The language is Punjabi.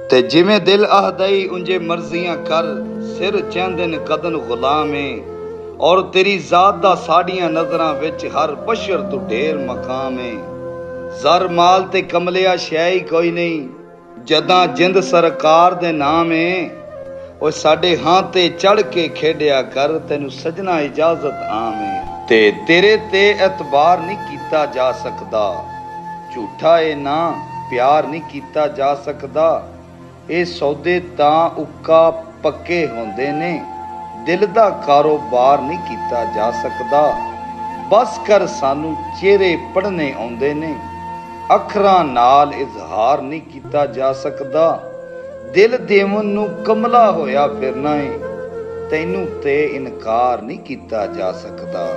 ਤੇ ਜਿਵੇਂ ਦਿਲ ਆਹਦਈ ਉਂਝੇ ਮਰਜ਼ੀਆਂ ਕਰ, ਸਿਰ ਚਹਿੰਦੇ ਨੇ ਕਦਨ ਗੁਲਾਮੇ। ਔਰ ਤੇਰੀ ਜ਼ਾਤ ਦਾ ਸਾਡੀਆਂ ਨਜ਼ਰਾਂ ਵਿੱਚ ਹਰ ਬਸ਼ਰ ਤੋਂ ਢੇਰ ਮਕਾਮ ਏ। ਜ਼ਰ ਮਾਲ ਤੇ ਕਮਲਿਆ ਸ਼ੈ ਹੀ ਕੋਈ ਨਹੀਂ, ਜਦਾਂ ਜਿੰਦ ਸਰਕਾਰ ਦੇ ਨਾਮ ਏ। ਉਹ ਸਾਡੇ ਹਾਂ ਤੇ ਚੜ ਕੇ ਖੇਡਿਆ ਕਰ, ਤੈਨੂੰ ਸਜਣਾ ਇਜਾਜ਼ਤ ਆਮ ਏ। ਤੇ ਤੇਰੇ ਤੇ ਐਤਬਾਰ ਨਹੀਂ ਕੀਤਾ ਜਾ ਸਕਦਾ, ਝੂਠਾ ਏ ਨਾ ਪਿਆਰ ਨਹੀਂ ਕੀਤਾ ਜਾ ਸਕਦਾ। ਇਹ ਸੌਦੇ ਤਾਂ ਉੱਕਾ ਪੱਕੇ ਹੁੰਦੇ ਨੇ, ਦਿਲ ਦਾ ਕਾਰੋਬਾਰ ਨਹੀਂ ਕੀਤਾ ਜਾ ਸਕਦਾ। ਬਸ ਕਰ ਸਾਨੂੰ ਚਿਹਰੇ ਪੜ੍ਹਨੇ ਆਉਂਦੇ ਨੇ, ਅੱਖਰਾਂ ਨਾਲ ਇਜ਼ਹਾਰ ਨਹੀਂ ਕੀਤਾ ਜਾ ਸਕਦਾ। ਦਿਲ ਦੇਵਨ ਨੂੰ ਕਮਲਾ ਹੋਇਆ ਫਿਰਨਾ ਏ, ਤੈਨੂੰ ਤੇ ਇਨਕਾਰ ਨਹੀਂ ਕੀਤਾ ਜਾ ਸਕਦਾ।